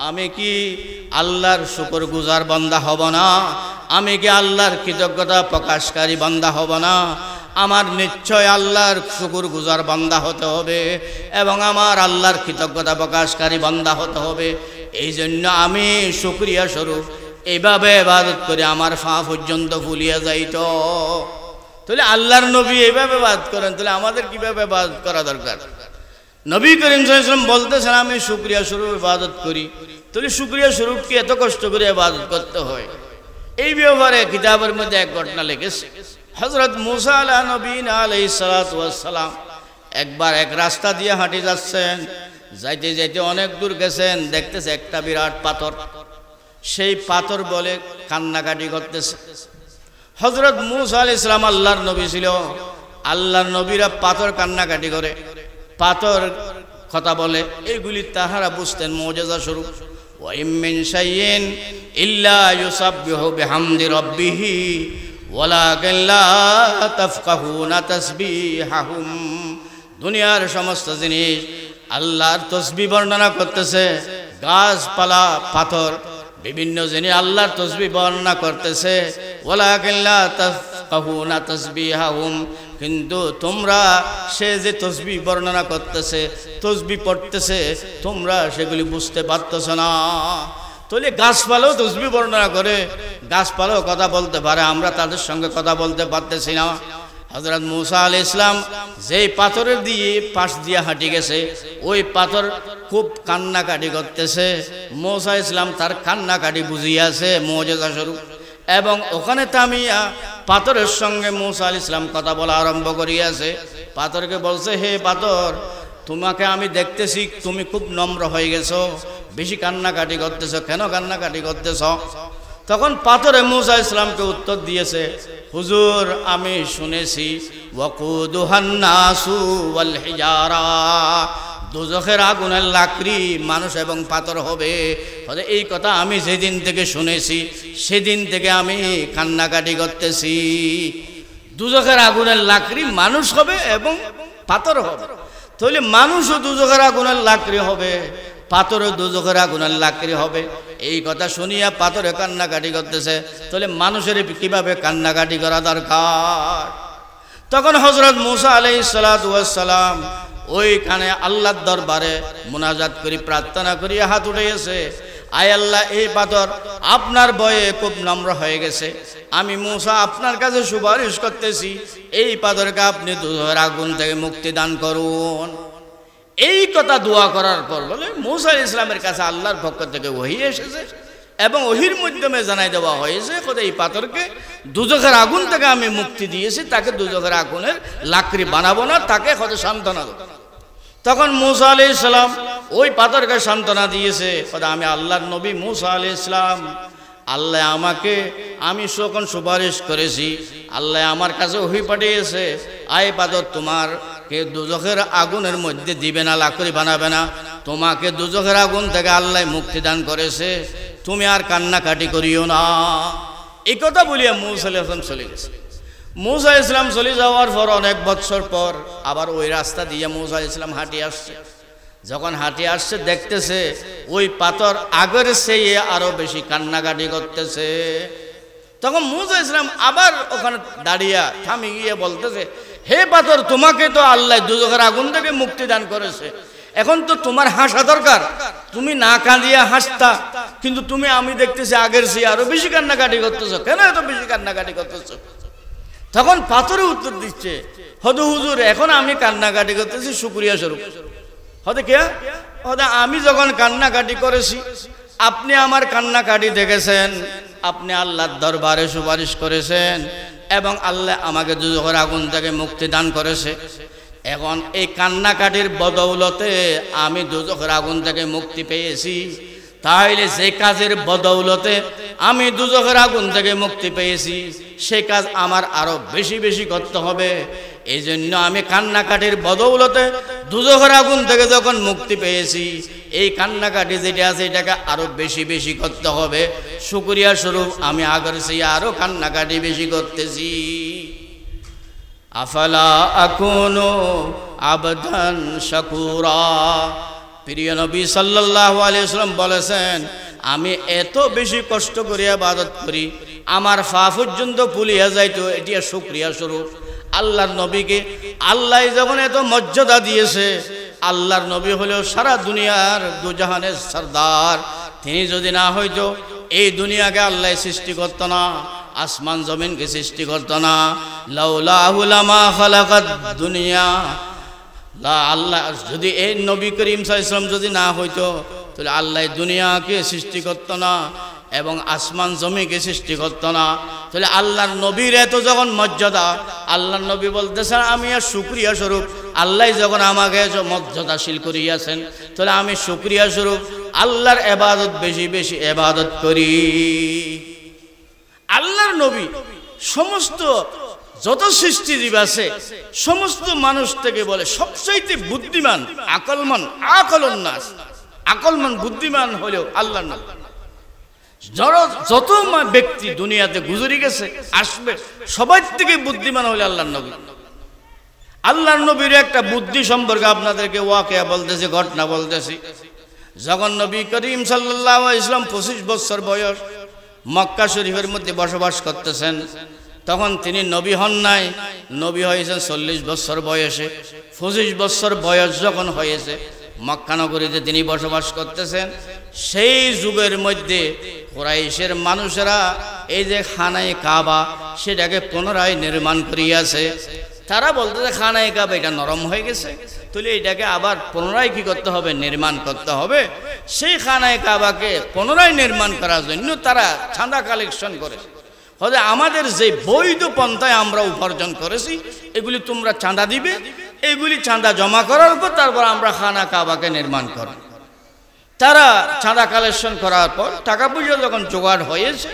আমি কি আল্লাহর শুকরগুজার বান্দা হব না? আমি কি আল্লাহর কৃতজ্ঞতা প্রকাশকারী বান্দা হব না? আমার নিশ্চয় আল্লাহর শুকরগুজার বান্দা হতে হবে এবং আমার আল্লাহর কৃতজ্ঞতা প্রকাশকারী বান্দা হতে হবে। এই জন্য আমি শুকরিয়া স্বরূপ এইভাবে ইবাদত করে আমার ফা পর্যন্ত ফুলিয়া যাইত। তাহলে আল্লাহর নবী এইভাবে ইবাদত করেন, তাহলে আমাদের কিভাবে ইবাদত করা দরকার? নবী করিম সাল্লাল্লাহু আলাইহি ওয়াসাল্লাম বলতেছেন আমি শুকরিয়া স্বরূপ ইবাদত করি, তাহলে শুকরিয়া স্বরূপ কি এত কষ্ট করে ইবাদত করতে হয়? এই ব্যাপারে কিতাবের মধ্যে এক ঘটনা লিখেছে। হযরত মুসা আলাইহিস সালাতু ওয়াস সালাম একবার এক রাস্তা দিয়ে হাঁটে যাচ্ছেন, যাইতে যাইতে অনেক দূর গেছেন, দেখতেছে একটা বিরাট পাথর। সেই পাথর বলে কান্নাকাটি করতেছে। হযরত মুসা আলাইহিস সালাম আল্লাহর নবী ছিল, আল্লাহর নবীরা পাথর কান্নাকাটি করে, পাথর কথা বলে, এগুলি তাহারা বুঝতেন মুজিজা স্বরূপ। ওয়া ইম মিন শাইইন ইল্লা ইউসাব্বিহু বিহামদি রাব্বিহি ওয়ালাকিন লা তাফকাহুনা তাসবিহাহুম। দুনিয়ার সমস্ত জিনিস আল্লাহর তাসবিহ বর্ণনা করতেছে, গাছপালা পাথর বিভিন্ন জিনিস আল্লাহর তাসবিহ বর্ণনা করতেছে। ওয়ালাকিন লা তাফকাহুনা তাসবিহাহুম, কিন্তু তোমরা সে যে তাসবিহ বর্ণনা করতেছে, তাসবিহ পড়তেছে, তোমরা সেগুলি বুঝতে পারতেছ না। তাহলে গাছপালাও তাসবিহ বর্ণনা করে, গাছপালাও কথা বলতে পারে, আমরা তাদের সঙ্গে কথা বলতে পারতেছি না। হযরত মুসা আলাইহিস সালাম যেই পাথরের দিয়ে পাশ দিয়ে হাঁটি গেছে, ওই পাথর খুব কান্নাকাটি করতেছে। মুসা আলাইহিস সালাম তার কান্নাকাটি বুঝিয়াছে মুজিজা স্বরূপ, এবং ওখানে থামিয়া পাথরের সঙ্গে মুসা আলাইহিস সালাম কথা বলা আরম্ভ করিয়াছে। পাথরকে বলছে, হে পাথর, তোমাকে আমি দেখতেছি তুমি খুব নম্র হয়ে গেছো, বেশি কান্নাকাটি করতেছো, কেন কান্নাকাটি করতেছ? তখন পাথরে মুসা আলাইহিস সালামকে উত্তর দিয়েছে, হুজুর আমি শুনেছি ওয়াকুদুহান নাসু ওয়াল হিজারা, দোজখের আগুনের লাকড়ি মানুষ এবং পাথর হবে। এই কথা আমি যেদিন থেকে শুনেছি সেদিন থেকে আমি কান্নাকাটি করতেছি। দোজখের আগুনের লাকড়ি মানুষ হবে এবং পাথর হবে, তাহলে মানুষও দোজখের আগুনের লাকড়ি হবে, পাথরও দোজখের আগুনের লাকড়ি হবে। এই কথা শুনিয়া পাথরে কান্নাকাটি করতেছে, তাহলে মানুষের কিভাবে কান্নাকাটি করা দরকার? তখন হযরত মুসা আলাইহিস সালাতু ওয়াস সালাম ওইখানে আল্লাহর দরবারে মুনাজাত করি, প্রার্থনা করি, হাত উঠাইয়াছে, আয় আল্লাহ, এই পাথর আপনার ভয়ে খুব নম্র হয়ে গেছে, আমি মুসা আপনার কাছে সুপারিশ করতেছি, এই পাথরকে আপনি দোজখের আগুন থেকে মুক্তি দান করুন। এই কথা দোয়া করার পর বলে মুসা আলাইহিস সালামের কাছে আল্লাহর পক্ষ থেকে ওহী এসেছে, এবং ওহীর মাধ্যমে জানাই দেওয়া হয়েছে খোদা এই পাথরকে দোজখের আগুন থেকে আমি মুক্তি দিয়েছি, তাকে দোজখের আগুনের লাকড়ি বানাবো না, তাকে খোদা সান্ত্বনা দেব। তখন মুসা আলাইহিস সালাম ওই পাথরকে সান্ত্বনা দিয়েছে, খোদা আমি আল্লাহর নবী মুসা আলাইহিস সালাম, আল্লাহ আমাকে, আমি যখন সুপারিশ করেছি আল্লাহ আমার কাছে ওহী পাঠিয়েছে, আয় পাথর তোমার কে দোজখের আগুনের মধ্যে দিবে না, লাকড়ি বানাবে না, তোমাকে দোজখের আগুন থেকে আল্লাহ মুক্তি দান করেছে, তুমি আর কান্নাকাটি করিও না। এই কথা বলিয়া মুসা আলাইহিস সালাম চলে গেছে। মুসা আলাইহিস সালাম চলে যাওয়ার পর অনেক বছর পর আবার ওই রাস্তা দিয়ে মুসা আলাইহিস সালাম হাঁটি আসছে। যখন হাঁটি আসছে দেখতেছে ওই পাথর আগের চেয়ে আরো বেশি কান্নাকাটি করতেছে। তখন মুসা আলাইহিস সালাম আবার ওখানে দাঁড়িয়ে থামি গিয়ে বলতেছে, হে পাথর, তোমাকে তো আল্লাহ দোজখের আগুন থেকে মুক্তি দান করেছে, এখন তো তোমার হাসা দরকার, তুমি না কাঁদিয়া হাসতা, কিন্তু তুমি আমি দেখতেছি আগের চেয়ে আরো বেশি কান্নাকাটি করতেছো, কেন এত বেশি কান্নাকাটি করতেছো? তখন পাথরে উত্তর দিচ্ছে, হয়তো হুজুর এখন আমি কান্নাকাটি করতেছি শুকরিয়া স্বরূপ। হতে কে হতে আমি যখন কান্নাকাটি করেছি আপনি আমার কান্নাকাটি দেখেছেন, আপনি আল্লাহর দরবারে সুপারিশ করেছেন, এবং আল্লাহ আমাকে দোজখের আগুন থেকে মুক্তি দান করেছে। এখন এই কান্নাকাটির বদৌলতে আমি দোজখের আগুন থেকে মুক্তি পেয়েছি, তাহলে যে কাজের বদৌলতে আমি দোজখের আগুন থেকে মুক্তি পেয়েছি সে কাজ আমার আরো বেশি বেশি করতে হবে। এই জন্য আমি কান্নাকাটির বদৌলতে দোজখের আগুন থেকে যখন মুক্তি পেয়েছি, এই কান্নাকাটি যেটা আছে এটাকে আরো বেশি বেশি করতে হবে। শুকরিয়া স্বরূপ আমি আগের চেয়ে আরো কান্নাকাটি বেশি করতেছি। আফালা আকুনু আবদান শাকুরা, প্রিয় নবী সাল্লাল্লাহু আলাইহি ওয়াসাল্লাম বলেছেন, আমি এত বেশি কষ্ট করে ইবাদত করি আমার পা পর্যন্ত ফুলিয়া যাইতো, এটা শুকরিয়া স্বরূপ। আল্লাহর নবীকে আল্লাহ যখন এত মর্যাদা দিয়েছে, আল্লাহর নবী হলেও সারা দুনিয়ার দুজাহানের সরদার, তিনি যদি না হইতো এই দুনিয়াকে আল্লাহ সৃষ্টি করতো না, আসমান জমিনকে সৃষ্টি করতো না। লাউলাহু লামা খালাকাদ দুনিয়া, আল্লাহ যদি এই নবী করিম সাল্লাল্লাহু আলাইহি ওয়াসাল্লাম যদি না হইতো তাহলে আল্লাহ দুনিয়াকে সৃষ্টি করতো না এবং আসমান জমিকে সৃষ্টি করতো না। তাহলে আল্লাহর নবীর এত যখন মর্যাদা, আল্লাহর নবী বলতেছেন আমি আর শুকরিয়া স্বরূপ আল্লাহ যখন আমাকে মর্যাদাশীল করিয়াছেন, তাহলে আমি শুকরিয়া স্বরূপ আল্লাহর ইবাদত বেশি বেশি ইবাদত করি। আল্লাহর নবী সমস্ত যত সৃষ্টিজীব আছে সমস্ত মানুষ থেকে বলে সবচাইতে বুদ্ধিমান, আকলমান নাস, আকলমান বুদ্ধিমান হলেও আল্লাহর নবী। যত ব্যক্তি দুনিয়াতে গুজরে গেছে আসবে সবার থেকে বুদ্ধিমান হলে আল্লাহর নবী। আল্লাহর নবীর একটা বুদ্ধি সম্পর্কে আপনাদেরকে ওয়াকিয়া বলতেছি, ঘটনা বলতেছি। যখন নবী করিম সাল্লাল্লাহু আলাইহি ওয়াসাল্লাম 25 বছর বয়স মক্কা শরীফের মধ্যে বসবাস করতেছেন, তখন তিনি নবী হন নাই, নবী হয়েছেন 40 বছর বয়সে। 25 বছর বয়স যখন হয়েছে মক্কা নগরীতে তিনি বসবাস করতেছেন। সেই যুগের মধ্যে কুরাইশের মানুষেরা এই যে খানায়ে কাবা সেটাকে পুনরায় নির্মাণ করিয়াছে। তারা বলতেছে খানায়ে কাবা এটা নরম হয়ে গেছে, তাহলে এটাকে আবার পুনরায় কি করতে হবে, নির্মাণ করতে হবে। সেই খানায়ে কাবাকে পুনরায় নির্মাণ করার জন্য তারা চাঁদা কালেকশন করে, হয়তো আমাদের যে বৈধ পন্থায় আমরা উপার্জন করেছি এগুলি তোমরা চাঁদা দিবে, এগুলি চাঁদা জমা করার পর তারপর আমরা খানা কাবাকে নির্মাণ করব। তারা চাঁদা কালেকশন করার পর টাকা পয়সা যখন জোগাড় হয়েছে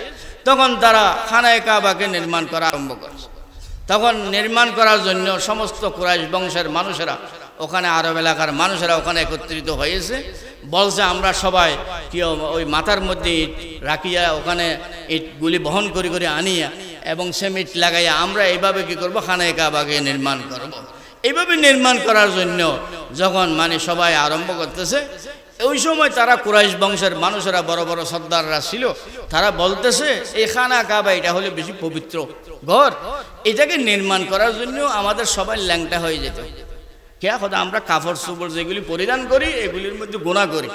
তখন তারা খানায়ে কাবাকে নির্মাণ করা আরম্ভ করেছে। তখন নির্মাণ করার জন্য সমস্ত কুরাইশ বংশের মানুষেরা, ওখানে আরব এলাকার মানুষেরা ওখানে একত্রিত হয়েছে। বলছে আমরা সবাই কি ওই মাথার মধ্যে ইট রাখিয়া ওখানে ইটগুলি বহন করে করে আনিয়া এবং সিমেন্ট লাগাইয়া আমরা এইভাবে কি করব, খানায়ে কাবাকে নির্মাণ করব। এইভাবে নির্মাণ করার জন্য যখন সবাই আরম্ভ করতেছে, ওই সময় তারা কুরাইশ বংশের মানুষেরা বড় বড় সর্দাররা ছিল, তারা বলতেছে এই খানা কাবা এটা হলে বেশি পবিত্র ঘর, এটাকে নির্মাণ করার জন্য আমাদের সবাই ল্যাংটা হয়ে যেত। কে কথা আমরা কাপড় চোপড় যেগুলি পরিধান করি এগুলির মধ্যে গুনাহ করি,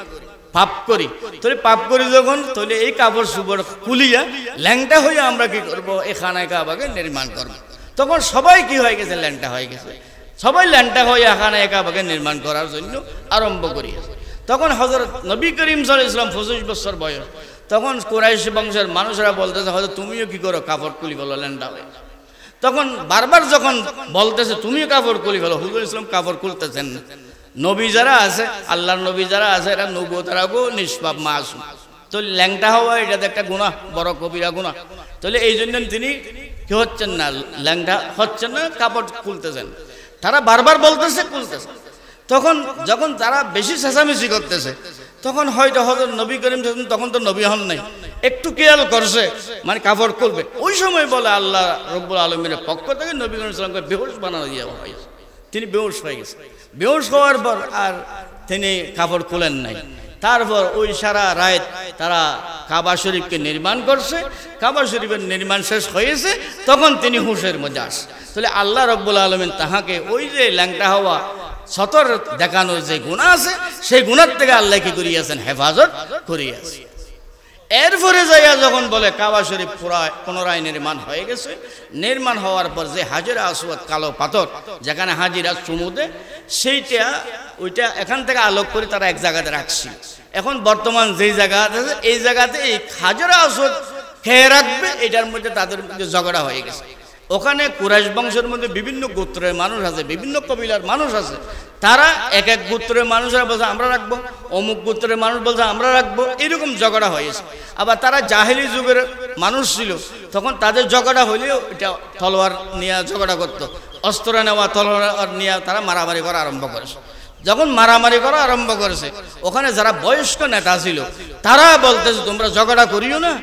পাপ করি, তাহলে পাপ করি যখন তাহলে এই কাপড় চোপড় খুলিয়া ল্যাংটা হয়ে আমরা কি করব, এই খানায়ে কাবাকে নির্মাণ করব। তখন সবাই কি হয়ে গেছে, ল্যাংটা হয়ে গেছে। সবাই ল্যাংটা হয়ে খানায়ে কাবাকে নির্মাণ করার জন্য আরম্ভ করিয়াছে। তখন হযরত নবী করিম সাল্লাল্লাহু আলাইহি ওয়াসাল্লাম 25 বছর বয়স, তখন কুরাইশ বংশের মানুষরা বলতেছে হয়তো তুমিও কি করো, কাপড় খুলি ফেলো, ল্যাংটা হয়ে। তখন বারবার যখন বলতেছে তুমিও কাপড় খুলি ফেলো, হুজুর ইসলাম কাপড় খুলতেছেন না। নবী যারা আছে, আল্লাহর নবী যারা আছে, এরা নবুয়তরাগো নিষ্পাপ মাসুম, তো ল্যাংটা হওয়া এটা একটা গুনাহ, বড় কবিরা গুনাহ। তাহলে এই জন্য তিনি কি হচ্ছেন না, ল্যাংটা হচ্ছেন না, কাপড় খুলতেছেন। তারা বারবার বলতেছে খুলতেছে। তখন যখন তারা বেশি চেঁচামেচি করতেছে তখন হয়তো নবী করিম তখন তো নবী হন নাই, একটু খেয়াল করছে কাপড় খুলবে। ওই সময় বলে আল্লাহ রব্বুল আলমীর পক্ষ থেকে নবী করিম সাল্লামকে বেহুশ বানানো দেওয়া হয়েছে। তিনি বেহুশ হয়ে গেছে। বেহুশ হওয়ার পর আর তিনি কাপড় খুলেন নাই। তারপর ওই সারা রাত তারা কাবা শরীফকে নির্মাণ করছে। কাবা শরীফের নির্মাণ শেষ হয়েছে, তখন তিনি হুঁশের মধ্যে আসে। তাহলে আল্লাহ রব্বুল আলমিন তাহাকে ওই যে ল্যাংটা হওয়া সতর দেখানোর যে গুনাহ আছে সেই গুনাহ থেকে আল্লাহ কি করিয়াছেন, হেফাজত করিয়াছে। এরপরে যাইয়া যখন বলে কাবা শরীফ পুনরায় নির্মাণ হয়ে গেছে, নির্মাণ হওয়ার পর যে হাজরা আসওয়াদ কালো পাথর যেখানে হাজিরা চুমুদে, সেইটা ওইটা এখান থেকে আলোক করে তারা এক জায়গাতে রাখছি। এখন বর্তমান যেই জায়গা আছে এই জায়গাতে এই হাজরা আসওয়াদ খেয়ে রাখবে, এটার মধ্যে তাদের মধ্যে ঝগড়া হয়ে গেছে। ওখানে কুরাইশ বংশের মধ্যে বিভিন্ন গোত্রের মানুষ আছে, বিভিন্ন কবিলার মানুষ আছে। তারা এক এক গোত্রের মানুষরা বলছে আমরা রাখবো, অমুক গোত্রের মানুষ বলছে আমরা রাখবো, এরকম ঝগড়া হয়েছে। আবার তারা জাহেলি যুগের মানুষ ছিল, তখন তাদের ঝগড়া হইলেও এটা তলোয়ার নিয়ে ঝগড়া করতো, অস্ত্র নেওয়া তলোয়ার নিয়ে তারা মারামারি করা আরম্ভ করেছে। যখন মারামারি করা আরম্ভ করেছে, ওখানে যারা বয়স্ক নেতা ছিল তারা বলতেছে তোমরা ঝগড়া করিও না,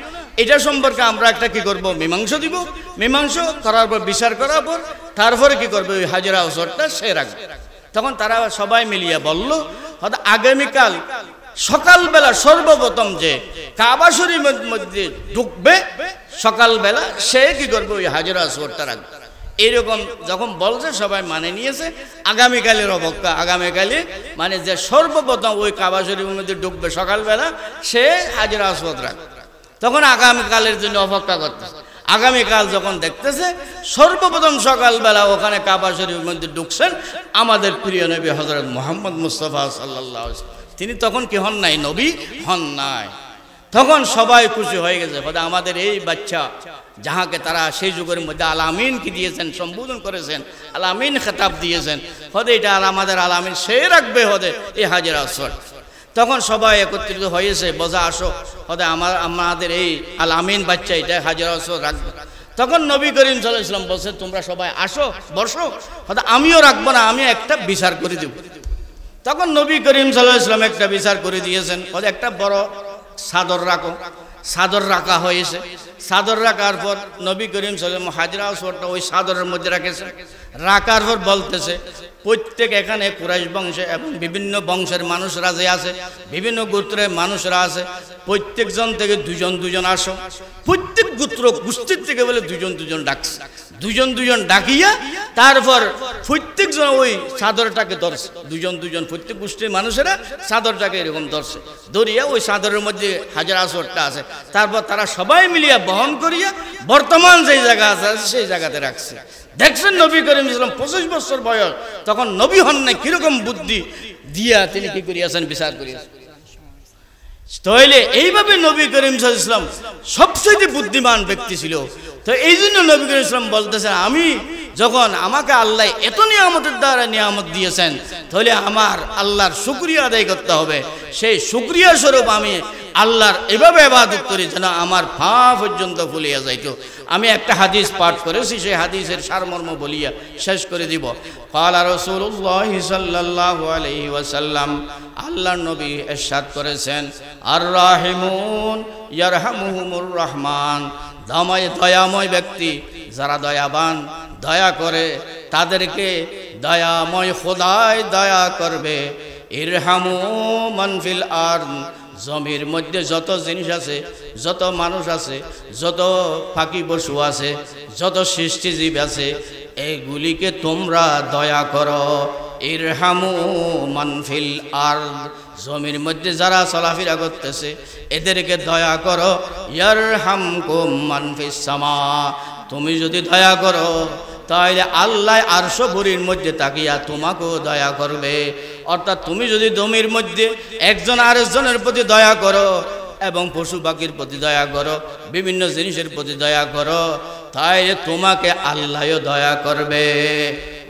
এটা সম্পর্কে আমরা একটা কি করব, মীমাংসা দিব। মীমাংসা করার পর বিচার করার পর তারপরে কি করবে, ওই হাজরা আসওয়াদটা সে রাখবে। তখন তারা সবাই মিলিয়ে বলল হয়তো আগামীকাল সকালবেলা সর্বপ্রথম যে কাবা শরীফের মধ্যে ঢুকবে সকালবেলা সে কি করবে, ওই হাজরা আসওয়াদটা রাখবে। এইরকম যখন বলছে সবাই মানে নিয়েছে। আগামীকালের অপেক্ষা, আগামীকালে যে সর্বপ্রথম ওই কাবা শরীফের মধ্যে ঢুকবে সকালবেলা সে হাজরা আসওয়াদ রাখবে। তখন আগামীকালের জন্য অপেক্ষা করতেছে। আগামীকাল যখন দেখতেছে সর্বপ্রথম সকালবেলা ওখানে কাবা শরীফের মধ্যে ঢুকছেন আমাদের প্রিয় নবী হযরত মুহাম্মদ মুস্তাফা সাল্লাল্লাহু আলাইহি ওয়াসাল্লাম। তিনি তখন কি হন নাই? নবী হন নাই। তখন সবাই খুশি হয়ে গেছে, বলে আমাদের এই বাচ্চা যাহাকে তারা সেই যুগের মধ্যে আল আমিন কি দিয়েছেন, সম্বোধন করেছেন, আল আমিন খেতাব দিয়েছেন, হদে এটা আমাদের আল আমিন সে রাখবে হদে এই হাজের আসর। তখন সবাই একত্রিত হয়েছে, বোঝা আসো হদে আমাদের এই আল আমিন বাচ্চা এটা হাজের আসর রাখবে। তখন নবী করিম সাল্লাল্লাহু আলাইহি ওয়াসাল্লাম বলছে তোমরা সবাই আসো বসো, হদে আমিও রাখবো না, আমি একটা বিচার করে দেব। তখন নবী করিম সাল্লাল্লাহু আলাইহি ওয়াসাল্লাম একটা বিচার করে দিয়েছেন, হদে একটা বড় চাদর রাখো। চাদর রাখা হয়েছে। চাদর রাখার পর নবী করিম সাল্লাল্লাহু আলাইহি ওয়াসাল্লাম হাজরা আসওয়াদটা ওই চাদরের মধ্যে রাখেছেন। রাখার পর বলতেছে প্রত্যেক এখানে কুরাইশ বংশে এবং বিভিন্ন বংশের মানুষরা যে আছে, বিভিন্ন গোত্রের মানুষরা আছে, প্রত্যেকজন থেকে দুজন দুজন আসো। প্রত্যেক গোত্র গোষ্ঠীর থেকে বলে দুজন দুজন ডাকছে। দুজন দুজন ডাকিয়া তারপর প্রত্যেকজন ওই চাদরটাকে ধরছে। দুজন দুজন প্রত্যেক গোষ্ঠীর মানুষেরা চাদরটাকে এরকম ধরছে, ধরিয়া ওই চাদরের মধ্যে হাজরা আসওয়াদটা আছে। তারপর তারা সবাই মিলিয়া বহন করিয়া বর্তমান যেই জায়গা আছে সেই জায়গাতে রাখছে। দেখছেন নবী করিম সাল্লাল্লাহু আলাইহি ওয়াসাল্লাম 25 বছর বয়স, তখন নবী হন নাই, কিরকম বুদ্ধি দিয়া তিনি কি করিয়াছেন, বিচার করিয়াছেন। তাহলে এইভাবে নবী করিম সাল্লাল্লাহু আলাইহি ওয়াসাল্লাম সবচেয়ে বুদ্ধিমান ব্যক্তি ছিল। তো এই জন্য নবী করিম সাল্লাল্লাহু আলাইহি ওয়াসাল্লাম বলতেছেন আমি যখন আমাকে আল্লাহ এত নিয়ামতের দ্বারা নিয়ামত দিয়েছেন, তাহলে আমার আল্লাহর শুকরিয়া আদায় করতে হবে। সেই শুকরিয়া স্বরূপ আমি আল্লাহর এভাবে ইবাদত করি যেন আমার পা পর্যন্ত ফুলিয়া যাইতো। আমি একটা হাদিস পাঠ করেছি, সেই হাদিসের সারমর্ম বলিয়া শেষ করে দিব। ক্বালা রাসূলুল্লাহ সাল্লাল্লাহু আলাইহি ওয়াসাল্লাম, আল্লাহর নবী ইরশাদ করেছেন আর রাহিমুন ইয়ারহামুহুমুর রহমান, দয়াময় ব্যক্তি যারা দয়াবান, দয়া করে তাদেরকে দয়াময় খোদাই দয়া করবে। ইরহামু মান ফিল আরদ, জমির মধ্যে যত জিনিস আছে, যত মানুষ আছে, যত পাখি পশু আছে, যত সৃষ্টিজীব আছে, এগুলিকে তোমরা দয়া করো। ইরহামু মান ফিল আরদ, জমির মধ্যে যারা চলাফেরা করতেছে এদেরকে দয়া করো। ইয়ারহামকুম মান ফিস সামা, তুমি যদি দয়া করো তাহলে আল্লাহ আরশ ভরির মধ্যে তাকিয়া তোমাকেও দয়া করবে। অর্থাৎ তুমি যদি জমির মধ্যে একজন আরেকজনের প্রতি দয়া করো এবং পশু পাখির প্রতি দয়া করো, বিভিন্ন জিনিসের প্রতি দয়া করো, তাহলে তোমাকে আল্লাহও দয়া করবে।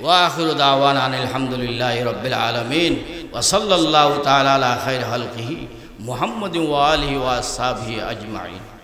ওয়া আখিরু দাওয়ানা আনিল হামদুলিল্লাহি রাব্বিল আলামিন ওয়া সাল্লাল্লাহু তাআলা আলা খাইরি খালকিহি মুহাম্মাদিন ওয়া আলিহি ওয়া আসহাবিহি আজমাইন।